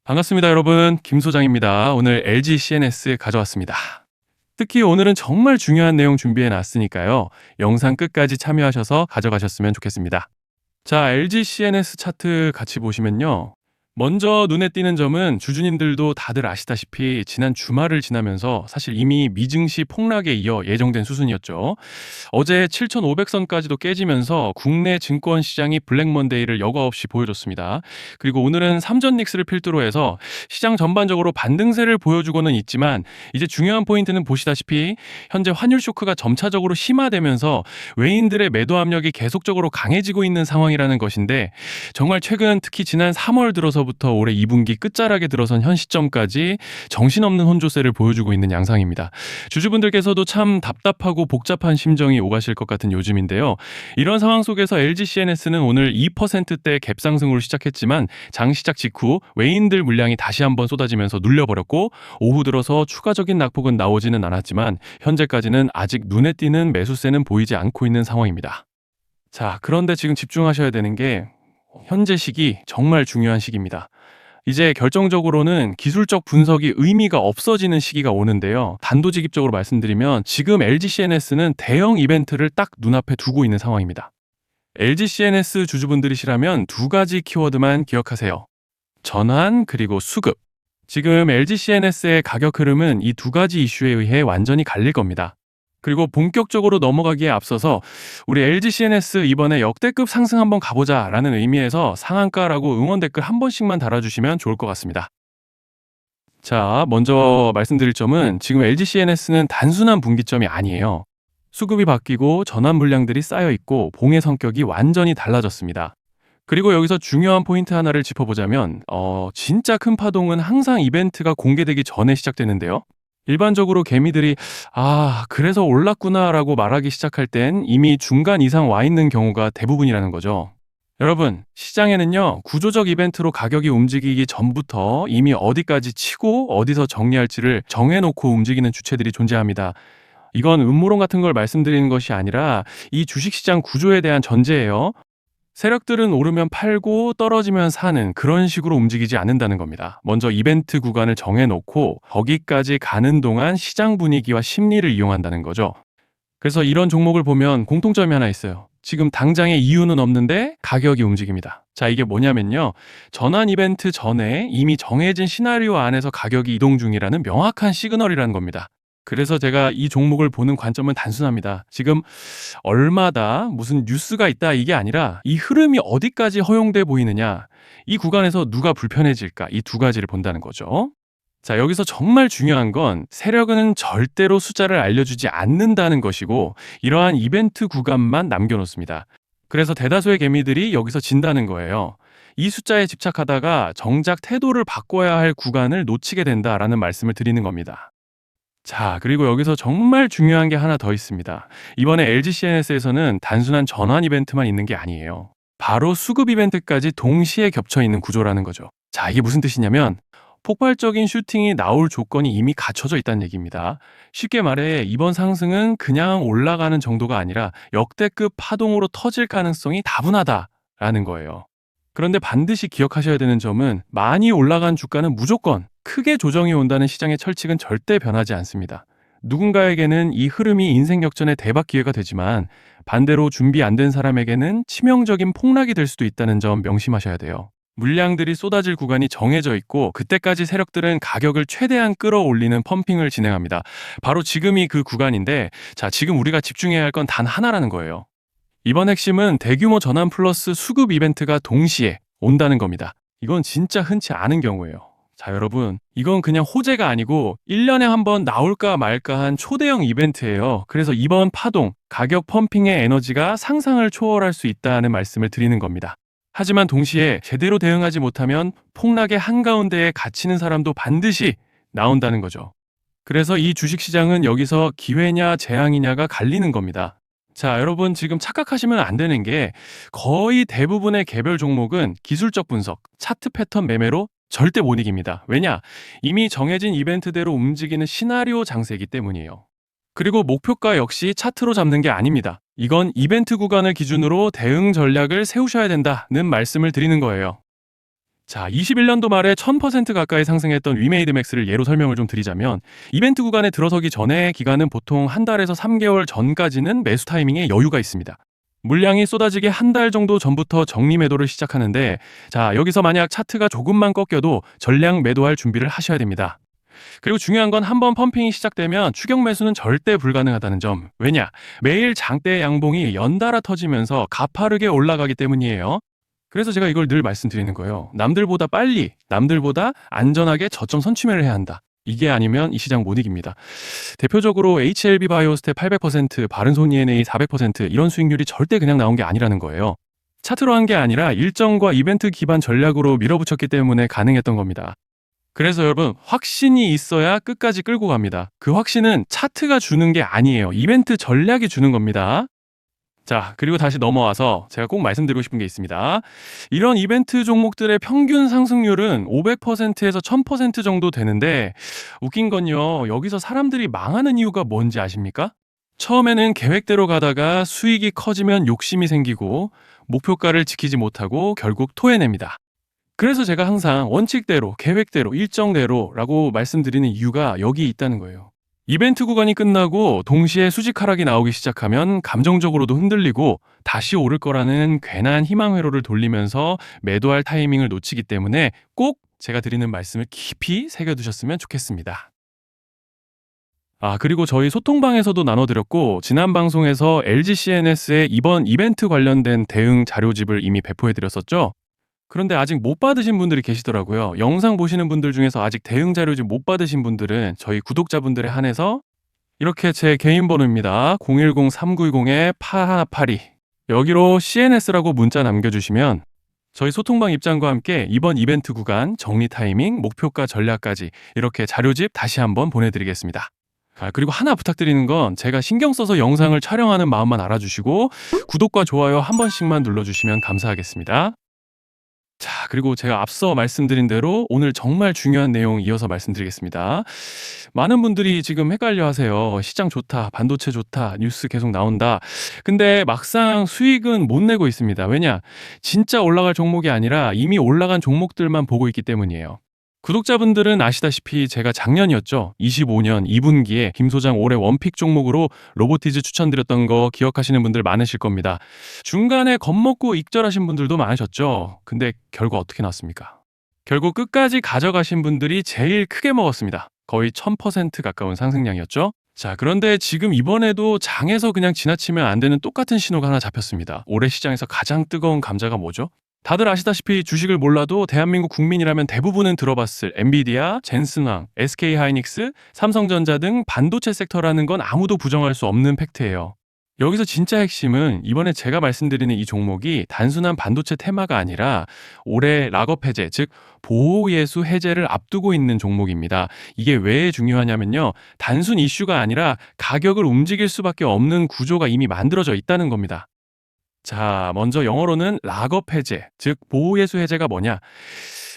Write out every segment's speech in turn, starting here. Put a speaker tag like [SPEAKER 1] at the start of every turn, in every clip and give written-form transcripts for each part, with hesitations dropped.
[SPEAKER 1] 반갑습니다, 여러분. 김 소장입니다. 오늘 LG CNS 가져왔습니다. 특히 오늘은 정말 중요한 내용 준비해 놨으니까요. 영상 끝까지 참여하셔서 가져가셨으면 좋겠습니다. 자, LG CNS 차트 같이 보시면요. 먼저 눈에 띄는 점은 주주님들도 다들 아시다시피 지난 주말을 지나면서 사실 이미 미증시 폭락에 이어 예정된 수순이었죠. 어제 7,500선까지도 깨지면서 국내 증권 시장이 블랙먼데이를 여과 없이 보여줬습니다. 그리고 오늘은 삼전 닉스를 필두로 해서 시장 전반적으로 반등세를 보여주고는 있지만 이제 중요한 포인트는 보시다시피 현재 환율 쇼크가 점차적으로 심화되면서 외인들의 매도 압력이 계속적으로 강해지고 있는 상황이라는 것인데, 정말 최근 특히 지난 3월 들어서부터 올해 2분기 끝자락에 들어선 현 시점까지 정신없는 혼조세를 보여주고 있는 양상입니다. 주주분들께서도 참 답답하고 복잡한 심정이 오가실 것 같은 요즘인데요. 이런 상황 속에서 LG CNS는 오늘 2%대 갭상승으로 시작했지만 장 시작 직후 외인들 물량이 다시 한번 쏟아지면서 눌려버렸고, 오후 들어서 추가적인 낙폭은 나오지는 않았지만 현재까지는 아직 눈에 띄는 매수세는 보이지 않고 있는 상황입니다. 자, 그런데 지금 집중하셔야 되는 게 현재 시기 정말 중요한 시기입니다. 이제 결정적으로는 기술적 분석이 의미가 없어지는 시기가 오는데요. 단도직입적으로 말씀드리면 지금 LG CNS는 대형 이벤트를 딱 눈앞에 두고 있는 상황입니다. LG CNS 주주분들이시라면 두 가지 키워드만 기억하세요. 전환 그리고 수급. 지금 LG CNS의 가격 흐름은 이 두 가지 이슈에 의해 완전히 갈릴 겁니다. 그리고 본격적으로 넘어가기에 앞서서 우리 LG CNS 이번에 역대급 상승 한번 가보자 라는 의미에서 상한가라고 응원 댓글 한 번씩만 달아주시면 좋을 것 같습니다. 자, 먼저 말씀드릴 점은 지금 LG CNS는 단순한 분기점이 아니에요. 수급이 바뀌고 전환 물량들이 쌓여 있고 봉의 성격이 완전히 달라졌습니다. 그리고 여기서 중요한 포인트 하나를 짚어보자면 진짜 큰 파동은 항상 이벤트가 공개되기 전에 시작되는데요. 일반적으로 개미들이 그래서 올랐구나라고 말하기 시작할 땐 이미 중간 이상 와 있는 경우가 대부분이라는 거죠. 여러분, 시장에는요, 구조적 이벤트로 가격이 움직이기 전부터 이미 어디까지 치고 어디서 정리할지를 정해놓고 움직이는 주체들이 존재합니다. 이건 음모론 같은 걸 말씀드리는 것이 아니라 이 주식시장 구조에 대한 전제예요. 세력들은 오르면 팔고 떨어지면 사는 그런 식으로 움직이지 않는다는 겁니다. 먼저 이벤트 구간을 정해놓고 거기까지 가는 동안 시장 분위기와 심리를 이용한다는 거죠. 그래서 이런 종목을 보면 공통점이 하나 있어요. 지금 당장의 이유는 없는데 가격이 움직입니다. 자, 이게 뭐냐면요. 전환 이벤트 전에 이미 정해진 시나리오 안에서 가격이 이동 중이라는 명확한 시그널이라는 겁니다. 그래서 제가 이 종목을 보는 관점은 단순합니다. 지금 얼마다 무슨 뉴스가 있다 이게 아니라 이 흐름이 어디까지 허용돼 보이느냐, 이 구간에서 누가 불편해질까, 이 두 가지를 본다는 거죠. 자, 여기서 정말 중요한 건 세력은 절대로 숫자를 알려주지 않는다는 것이고 이러한 이벤트 구간만 남겨놓습니다. 그래서 대다수의 개미들이 여기서 진다는 거예요. 이 숫자에 집착하다가 정작 태도를 바꿔야 할 구간을 놓치게 된다라는 말씀을 드리는 겁니다. 자, 그리고 여기서 정말 중요한 게 하나 더 있습니다. 이번에 LG CNS에서는 단순한 전환 이벤트만 있는 게 아니에요. 바로 수급 이벤트까지 동시에 겹쳐 있는 구조라는 거죠. 자, 이게 무슨 뜻이냐면 폭발적인 슈팅이 나올 조건이 이미 갖춰져 있다는 얘기입니다. 쉽게 말해 이번 상승은 그냥 올라가는 정도가 아니라 역대급 파동으로 터질 가능성이 다분하다라는 거예요. 그런데 반드시 기억하셔야 되는 점은 많이 올라간 주가는 무조건 크게 조정이 온다는 시장의 철칙은 절대 변하지 않습니다. 누군가에게는 이 흐름이 인생 역전의 대박 기회가 되지만 반대로 준비 안 된 사람에게는 치명적인 폭락이 될 수도 있다는 점 명심하셔야 돼요. 물량들이 쏟아질 구간이 정해져 있고 그때까지 세력들은 가격을 최대한 끌어올리는 펌핑을 진행합니다. 바로 지금이 그 구간인데, 자, 지금 우리가 집중해야 할 건 단 하나라는 거예요. 이번 핵심은 대규모 전환 플러스 수급 이벤트가 동시에 온다는 겁니다. 이건 진짜 흔치 않은 경우예요. 자, 여러분, 이건 그냥 호재가 아니고 1년에 한 번 나올까 말까 한 초대형 이벤트예요. 그래서 이번 파동, 가격 펌핑의 에너지가 상상을 초월할 수 있다는 말씀을 드리는 겁니다. 하지만 동시에 제대로 대응하지 못하면 폭락의 한가운데에 갇히는 사람도 반드시 나온다는 거죠. 그래서 이 주식시장은 여기서 기회냐 재앙이냐가 갈리는 겁니다. 자, 여러분, 지금 착각하시면 안 되는 게 거의 대부분의 개별 종목은 기술적 분석, 차트 패턴 매매로 절대 못 이깁니다. 왜냐? 이미 정해진 이벤트대로 움직이는 시나리오 장세이기 때문이에요. 그리고 목표가 역시 차트로 잡는 게 아닙니다. 이건 이벤트 구간을 기준으로 대응 전략을 세우셔야 된다는 말씀을 드리는 거예요. 자, 21년도 말에 1000% 가까이 상승했던 위메이드 맥스를 예로 설명을 좀 드리자면 이벤트 구간에 들어서기 전에 기간은 보통 한 달에서 3개월 전까지는 매수 타이밍에 여유가 있습니다. 물량이 쏟아지게 한 달 정도 전부터 정리 매도를 시작하는데 자, 여기서 만약 차트가 조금만 꺾여도 전량 매도할 준비를 하셔야 됩니다. 그리고 중요한 건 한번 펌핑이 시작되면 추격 매수는 절대 불가능하다는 점. 왜냐? 매일 장대 양봉이 연달아 터지면서 가파르게 올라가기 때문이에요. 그래서 제가 이걸 늘 말씀드리는 거예요. 남들보다 빨리, 남들보다 안전하게 저점 선취매를 해야 한다. 이게 아니면 이 시장 못 이깁니다. 대표적으로 HLB 바이오스텝 800%, 바른손 ENA 400% 이런 수익률이 절대 그냥 나온 게 아니라는 거예요. 차트로 한 게 아니라 일정과 이벤트 기반 전략으로 밀어붙였기 때문에 가능했던 겁니다. 그래서 여러분, 확신이 있어야 끝까지 끌고 갑니다. 그 확신은 차트가 주는 게 아니에요. 이벤트 전략이 주는 겁니다. 자, 그리고 다시 넘어와서 제가 꼭 말씀드리고 싶은 게 있습니다. 이런 이벤트 종목들의 평균 상승률은 500%에서 1000% 정도 되는데 웃긴 건요. 여기서 사람들이 망하는 이유가 뭔지 아십니까? 처음에는 계획대로 가다가 수익이 커지면 욕심이 생기고 목표가를 지키지 못하고 결국 토해냅니다. 그래서 제가 항상 원칙대로, 계획대로, 일정대로라고 말씀드리는 이유가 여기 있다는 거예요. 이벤트 구간이 끝나고 동시에 수직 하락이 나오기 시작하면 감정적으로도 흔들리고 다시 오를 거라는 괜한 희망 회로를 돌리면서 매도할 타이밍을 놓치기 때문에 꼭 제가 드리는 말씀을 깊이 새겨두셨으면 좋겠습니다. 그리고 저희 소통방에서도 나눠드렸고 지난 방송에서 LG CNS의 이번 이벤트 관련된 대응 자료집을 이미 배포해드렸었죠. 그런데 아직 못 받으신 분들이 계시더라고요. 영상 보시는 분들 중에서 아직 대응 자료집 못 받으신 분들은 저희 구독자분들에 한해서 이렇게 제 개인 번호입니다. 010-3910-8182 여기로 CNS라고 문자 남겨주시면 저희 소통방 입장과 함께 이번 이벤트 구간 정리 타이밍, 목표가 전략까지 이렇게 자료집 다시 한번 보내드리겠습니다. 그리고 하나 부탁드리는 건 제가 신경 써서 영상을 촬영하는 마음만 알아주시고 구독과 좋아요 한 번씩만 눌러주시면 감사하겠습니다. 자, 그리고 제가 앞서 말씀드린 대로 오늘 정말 중요한 내용 이어서 말씀드리겠습니다. 많은 분들이 지금 헷갈려 하세요. 시장 좋다, 반도체 좋다, 뉴스 계속 나온다. 근데 막상 수익은 못 내고 있습니다. 왜냐? 진짜 올라갈 종목이 아니라 이미 올라간 종목들만 보고 있기 때문이에요. 구독자분들은 아시다시피 제가 작년이었죠. 25년 2분기에 김 소장 올해 원픽 종목으로 로보티즈 추천드렸던 거 기억하시는 분들 많으실 겁니다. 중간에 겁먹고 익절하신 분들도 많으셨죠. 근데 결과 어떻게 났습니까? 결국 끝까지 가져가신 분들이 제일 크게 먹었습니다. 거의 1000% 가까운 상승량이었죠. 자, 그런데 지금 이번에도 장에서 그냥 지나치면 안 되는 똑같은 신호가 하나 잡혔습니다. 올해 시장에서 가장 뜨거운 감자가 뭐죠? 다들 아시다시피 주식을 몰라도 대한민국 국민이라면 대부분은 들어봤을 엔비디아, 젠슨왕, SK하이닉스, 삼성전자 등 반도체 섹터라는 건 아무도 부정할 수 없는 팩트예요. 여기서 진짜 핵심은 이번에 제가 말씀드리는 이 종목이 단순한 반도체 테마가 아니라 올해 락업 해제, 즉 보호예수 해제를 앞두고 있는 종목입니다. 이게 왜 중요하냐면요. 단순 이슈가 아니라 가격을 움직일 수밖에 없는 구조가 이미 만들어져 있다는 겁니다. 자, 먼저 영어로는 락업 해제, 즉 보호예수 해제가 뭐냐?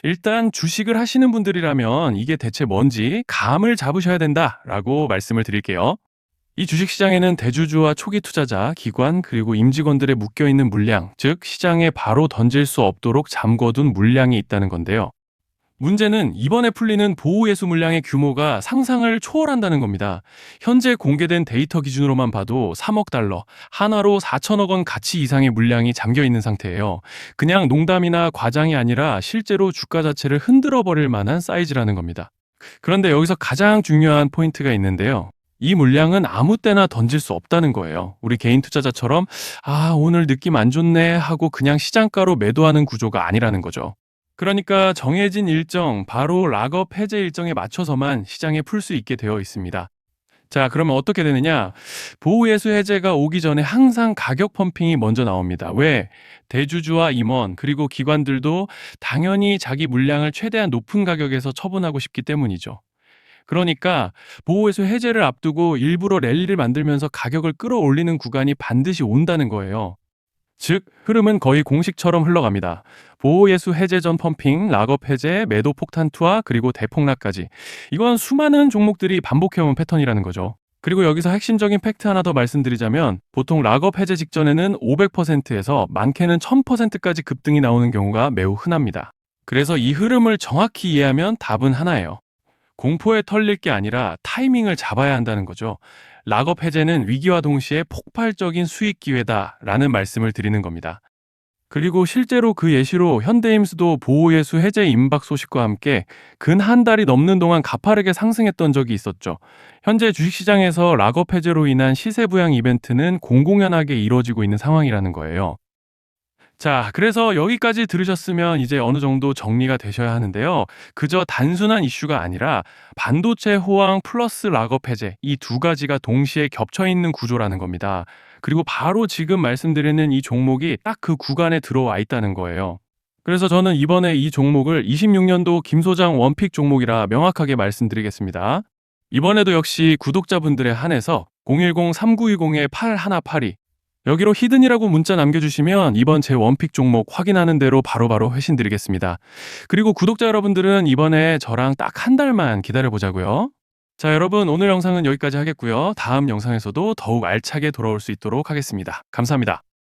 [SPEAKER 1] 일단 주식을 하시는 분들이라면 이게 대체 뭔지 감을 잡으셔야 된다라고 말씀을 드릴게요. 이 주식시장에는 대주주와 초기 투자자, 기관, 그리고 임직원들의 묶여있는 물량, 즉 시장에 바로 던질 수 없도록 잠궈둔 물량이 있다는 건데요. 문제는 이번에 풀리는 보호예수 물량의 규모가 상상을 초월한다는 겁니다. 현재 공개된 데이터 기준으로만 봐도 3억 달러, 하나로 4천억 원 가치 이상의 물량이 잠겨 있는 상태예요. 그냥 농담이나 과장이 아니라 실제로 주가 자체를 흔들어 버릴 만한 사이즈라는 겁니다. 그런데 여기서 가장 중요한 포인트가 있는데요. 이 물량은 아무 때나 던질 수 없다는 거예요. 우리 개인 투자자처럼 오늘 느낌 안 좋네 하고 그냥 시장가로 매도하는 구조가 아니라는 거죠. 그러니까 정해진 일정, 바로 락업 해제 일정에 맞춰서만 시장에 풀 수 있게 되어 있습니다. 자, 그러면 어떻게 되느냐? 보호예수 해제가 오기 전에 항상 가격 펌핑이 먼저 나옵니다. 왜? 대주주와 임원, 그리고 기관들도 당연히 자기 물량을 최대한 높은 가격에서 처분하고 싶기 때문이죠. 그러니까 보호예수 해제를 앞두고 일부러 랠리를 만들면서 가격을 끌어올리는 구간이 반드시 온다는 거예요. 즉, 흐름은 거의 공식처럼 흘러갑니다. 보호예수 해제 전 펌핑, 락업 해제, 매도 폭탄 투하, 그리고 대폭락까지. 이건 수많은 종목들이 반복해온 패턴이라는 거죠. 그리고 여기서 핵심적인 팩트 하나 더 말씀드리자면 보통 락업 해제 직전에는 500%에서 많게는 1000%까지 급등이 나오는 경우가 매우 흔합니다. 그래서 이 흐름을 정확히 이해하면 답은 하나예요. 공포에 털릴 게 아니라 타이밍을 잡아야 한다는 거죠. 락업 해제는 위기와 동시에 폭발적인 수익 기회다라는 말씀을 드리는 겁니다. 그리고 실제로 그 예시로 현대임수도 보호예수 해제 임박 소식과 함께 근 한 달이 넘는 동안 가파르게 상승했던 적이 있었죠. 현재 주식시장에서 락업 해제로 인한 시세 부양 이벤트는 공공연하게 이루어지고 있는 상황이라는 거예요. 자, 그래서 여기까지 들으셨으면 이제 어느 정도 정리가 되셔야 하는데요. 그저 단순한 이슈가 아니라 반도체 호황 플러스 락업 해제 이 두 가지가 동시에 겹쳐 있는 구조라는 겁니다. 그리고 바로 지금 말씀드리는 이 종목이 딱 그 구간에 들어와 있다는 거예요. 그래서 저는 이번에 이 종목을 26년도 김 소장 원픽 종목이라 명확하게 말씀드리겠습니다. 이번에도 역시 구독자분들에 한해서 010-3920-8182 여기로 히든이라고 문자 남겨주시면 이번 제 원픽 종목 확인하는 대로 바로바로 회신 드리겠습니다. 그리고 구독자 여러분들은 이번에 저랑 딱 한 달만 기다려보자고요. 자, 여러분 오늘 영상은 여기까지 하겠고요. 다음 영상에서도 더욱 알차게 돌아올 수 있도록 하겠습니다. 감사합니다.